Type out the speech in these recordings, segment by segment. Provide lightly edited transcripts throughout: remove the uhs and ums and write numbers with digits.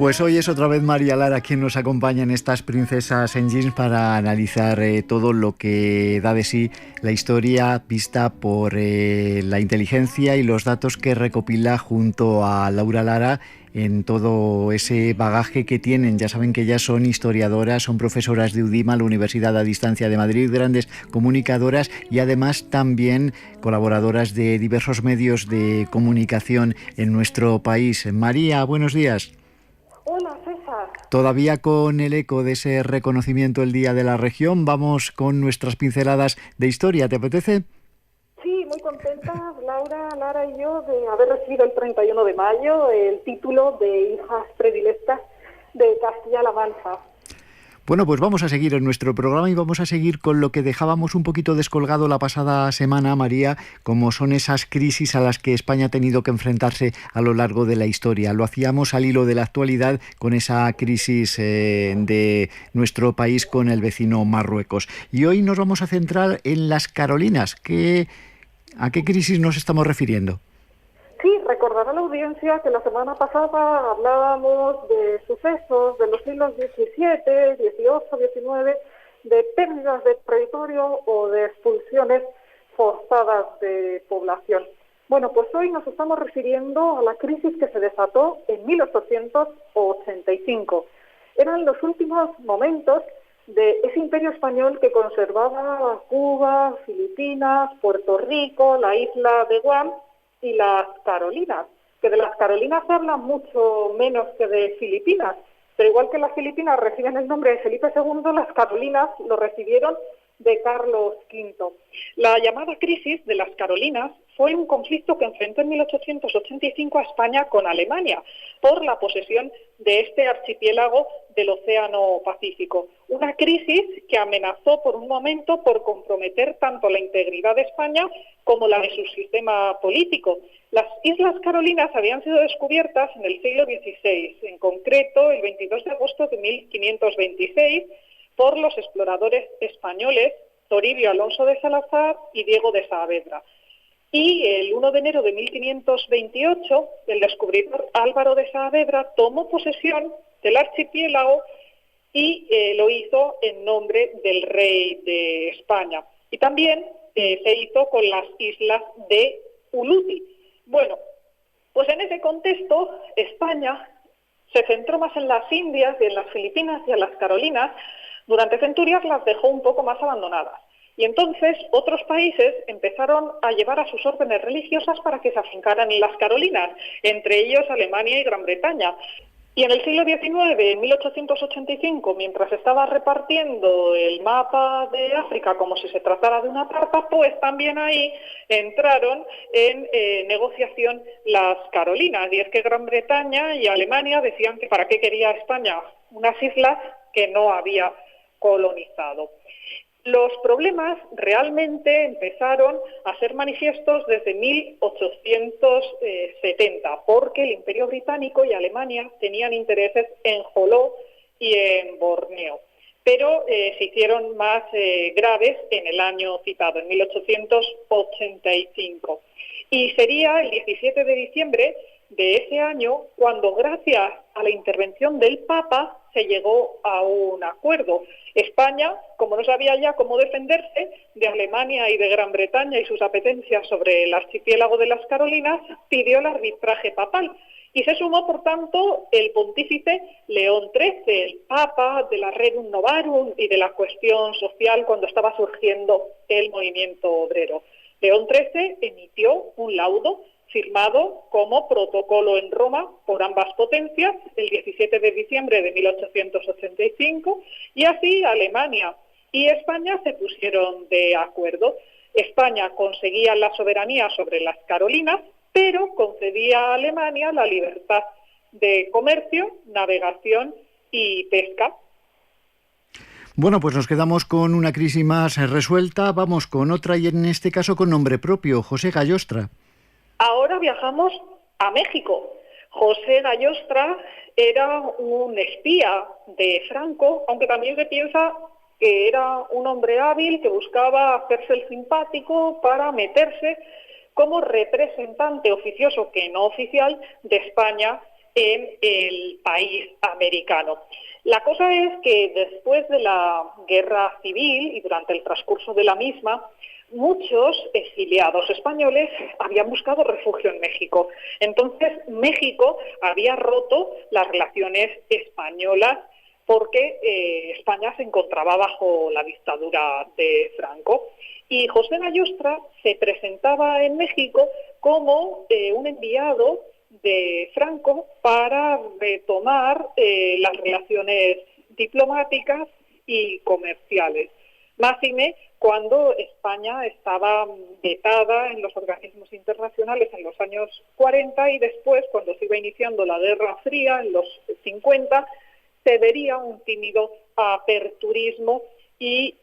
Pues hoy es otra vez María Lara quien nos acompaña en estas Princesas en Jeans para analizar todo lo que da de sí la historia vista por la inteligencia y los datos que recopila junto a Laura Lara en todo ese bagaje que tienen. Ya saben que ellas son historiadoras, son profesoras de UDIMA, la Universidad a Distancia de Madrid, grandes comunicadoras y además también colaboradoras de diversos medios de comunicación en nuestro país. María, buenos días. Hola, César. Todavía con el eco de ese reconocimiento el Día de la Región, vamos con nuestras pinceladas de historia. ¿Te apetece? Sí, muy contenta, Laura, Lara y yo, de haber recibido el 31 de mayo el título de hijas predilectas de Castilla-La Mancha. Bueno, pues vamos a seguir en nuestro programa y vamos a seguir con lo que dejábamos un poquito descolgado la pasada semana, María, como son esas crisis a las que España ha tenido que enfrentarse a lo largo de la historia. Lo hacíamos al hilo de la actualidad con esa crisis de nuestro país con el vecino Marruecos. Y hoy nos vamos a centrar en las Carolinas. ¿A qué crisis nos estamos refiriendo? Sí, recordará la audiencia que la semana pasada hablábamos de sucesos de los siglos XVII, XVIII, XIX, de pérdidas de territorio o de expulsiones forzadas de población. Bueno, pues hoy nos estamos refiriendo a la crisis que se desató en 1885. Eran los últimos momentos de ese imperio español que conservaba Cuba, Filipinas, Puerto Rico, la isla de Guam y las Carolinas, que de las Carolinas se habla mucho menos que de Filipinas, pero igual que las Filipinas reciben el nombre de Felipe II, las Carolinas lo recibieron de Carlos V. La llamada crisis de las Carolinas fue un conflicto que enfrentó en 1885 a España con Alemania por la posesión de este archipiélago del Océano Pacífico. Una crisis que amenazó por un momento por comprometer tanto la integridad de España como la de su sistema político. Las Islas Carolinas habían sido descubiertas en el siglo XVI, en concreto el 22 de agosto de 1526, por los exploradores españoles Toribio Alonso de Salazar y Diego de Saavedra. Y el 1 de enero de 1528, el descubridor Álvaro de Saavedra tomó posesión del archipiélago y lo hizo en nombre del rey de España. Y también se hizo con las islas de Uluti. Bueno, pues en ese contexto, España se centró más en las Indias y en las Filipinas y en las Carolinas. Durante centurias las dejó un poco más abandonadas. Y entonces otros países empezaron a llevar a sus órdenes religiosas para que se afincaran en las Carolinas, entre ellos Alemania y Gran Bretaña. Y en el siglo XIX, en 1885, mientras estaba repartiendo el mapa de África como si se tratara de una tarta, pues también ahí entraron en negociación las Carolinas. Y es que Gran Bretaña y Alemania decían que para qué quería España unas islas que no había colonizado. Los problemas realmente empezaron a ser manifiestos desde 1870, porque el Imperio Británico y Alemania tenían intereses en Joló y en Borneo, pero se hicieron más graves en el año citado, en 1885. Y sería el 17 de diciembre de ese año cuando, gracias a la intervención del Papa, se llegó a un acuerdo. España, como no sabía ya cómo defenderse de Alemania y de Gran Bretaña y sus apetencias sobre el archipiélago de las Carolinas, pidió el arbitraje papal. Y se sumó, por tanto, el pontífice León XIII, el Papa de la Rerum Novarum y de la cuestión social cuando estaba surgiendo el movimiento obrero. León XIII emitió un laudo firmado como protocolo en Roma por ambas potencias el 17 de diciembre de 1885, y así Alemania y España se pusieron de acuerdo. España conseguía la soberanía sobre las Carolinas, pero concedía a Alemania la libertad de comercio, navegación y pesca. Bueno, pues nos quedamos con una crisis más resuelta, vamos con otra y en este caso con nombre propio, José Gallostra. Ahora viajamos a México. José Gallostra era un espía de Franco, aunque también se piensa que era un hombre hábil que buscaba hacerse el simpático para meterse como representante oficioso, que no oficial, de España en el país americano. La cosa es que después de la guerra civil y durante el transcurso de la misma, muchos exiliados españoles habían buscado refugio en México. Entonces, México había roto las relaciones españolas porque España se encontraba bajo la dictadura de Franco. Y José Gallostra se presentaba en México como un enviado de Franco para retomar las relaciones diplomáticas y comerciales. Máxime cuando España estaba vetada en los organismos internacionales en los años 40 y después, cuando se iba iniciando la Guerra Fría en los 50, se vería un tímido aperturismo y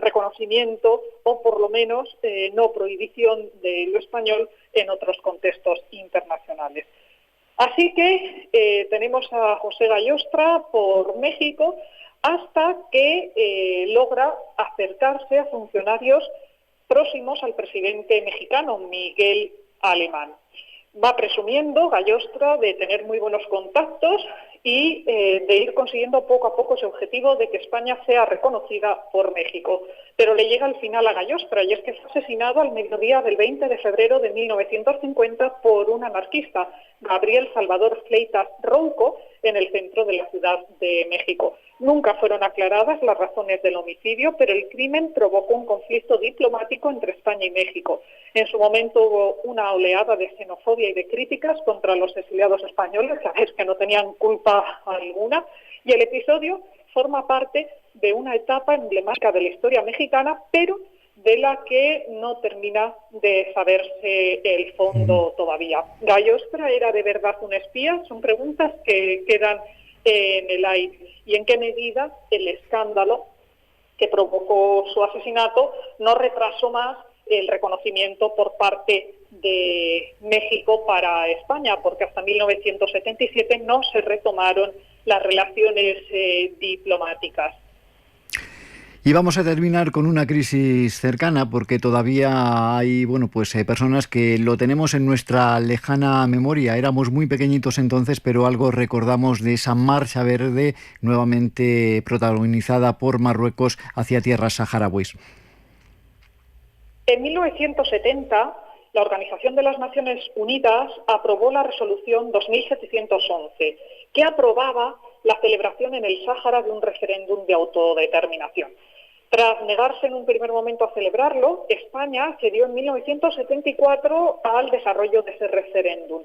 reconocimiento, o por lo menos no prohibición de lo español en otros contextos internacionales. Así que tenemos a José Gallostra por México hasta que logra acercarse a funcionarios próximos al presidente mexicano, Miguel Alemán. Va presumiendo Gallostra de tener muy buenos contactos y de ir consiguiendo poco a poco ese objetivo de que España sea reconocida por México. Pero le llega al final a Gallostra, y es que fue asesinado al mediodía del 20 de febrero de 1950 por un anarquista, Gabriel Salvador Fleitas Rouco, en el centro de la Ciudad de México. Nunca fueron aclaradas las razones del homicidio, pero el crimen provocó un conflicto diplomático entre España y México. En su momento hubo una oleada de xenofobia y de críticas contra los exiliados españoles, sabéis que no tenían culpa alguna, y el episodio forma parte de una etapa emblemática de la historia mexicana, pero de la que no termina de saberse el fondo todavía. ¿Gallostra era de verdad un espía? Son preguntas que quedan en el aire. ¿Y en qué medida el escándalo que provocó su asesinato no retrasó más el reconocimiento por parte de México para España? Porque hasta 1977 no se retomaron las relaciones diplomáticas. Y vamos a terminar con una crisis cercana, porque todavía hay, personas que lo tenemos en nuestra lejana memoria. Éramos muy pequeñitos entonces, pero algo recordamos de esa marcha verde nuevamente protagonizada por Marruecos hacia tierras saharauis. En 1970, la Organización de las Naciones Unidas aprobó la resolución 2711, que aprobaba la celebración en el Sáhara de un referéndum de autodeterminación. Tras negarse en un primer momento a celebrarlo, España cedió en 1974 al desarrollo de ese referéndum.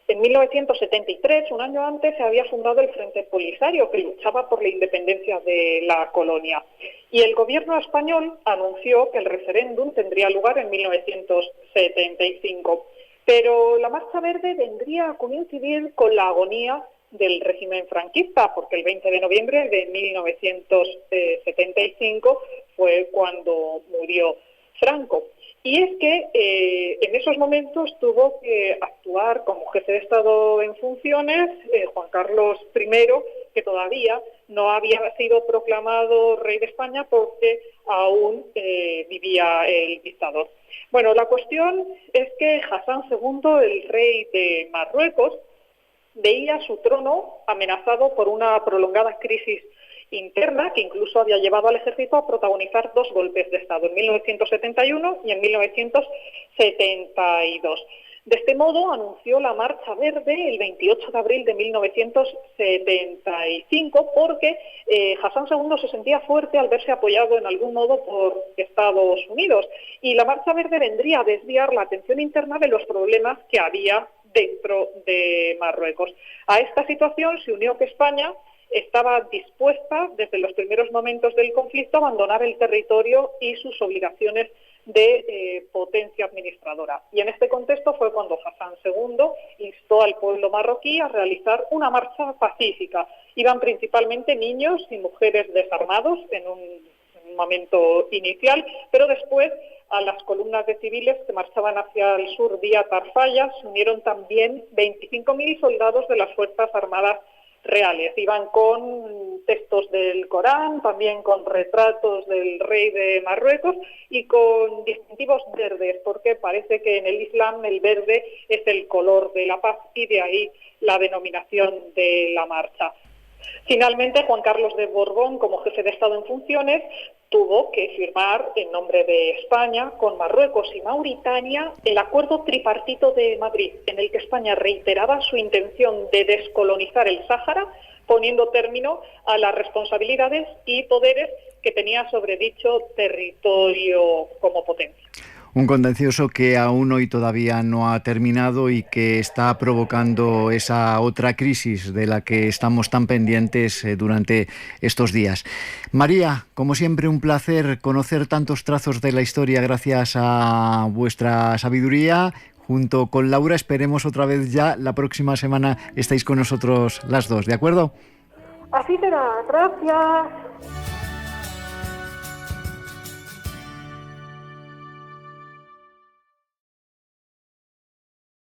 En 1973, un año antes, se había fundado el Frente Polisario, que luchaba por la independencia de la colonia. Y el gobierno español anunció que el referéndum tendría lugar en 1975. Pero la Marcha Verde vendría a coincidir con la agonía del régimen franquista, porque el 20 de noviembre de 1975 fue cuando murió Franco. Y es que en esos momentos tuvo que actuar como jefe de Estado en funciones Juan Carlos I, que todavía no había sido proclamado rey de España porque aún vivía el dictador. Bueno, la cuestión es que Hassan II, el rey de Marruecos, veía su trono amenazado por una prolongada crisis interna que incluso había llevado al ejército a protagonizar 2 golpes de Estado, en 1971 y en 1972. De este modo, anunció la Marcha Verde el 28 de abril de 1975 porque Hassan II se sentía fuerte al verse apoyado en algún modo por Estados Unidos, y la Marcha Verde vendría a desviar la atención interna de los problemas que había dentro de Marruecos. A esta situación se unió que España estaba dispuesta, desde los primeros momentos del conflicto, a abandonar el territorio y sus obligaciones de potencia administradora. Y en este contexto fue cuando Hassan II instó al pueblo marroquí a realizar una marcha pacífica. Iban principalmente niños y mujeres desarmados en un momento inicial, pero después a las columnas de civiles que marchaban hacia el sur vía Tarfaya se unieron también 25.000 soldados de las Fuerzas Armadas reales. Iban con textos del Corán, también con retratos del rey de Marruecos y con distintivos verdes, porque parece que en el Islam el verde es el color de la paz y de ahí la denominación de la marcha. Finalmente, Juan Carlos de Borbón, como jefe de Estado en funciones, tuvo que firmar en nombre de España con Marruecos y Mauritania el Acuerdo Tripartito de Madrid, en el que España reiteraba su intención de descolonizar el Sáhara, poniendo término a las responsabilidades y poderes que tenía sobre dicho territorio como potencia. Un contencioso que aún hoy todavía no ha terminado y que está provocando esa otra crisis de la que estamos tan pendientes durante estos días. María, como siempre, un placer conocer tantos trazos de la historia gracias a vuestra sabiduría. Junto con Laura, esperemos otra vez ya la próxima semana estáis con nosotros las dos, ¿de acuerdo? Así será, gracias.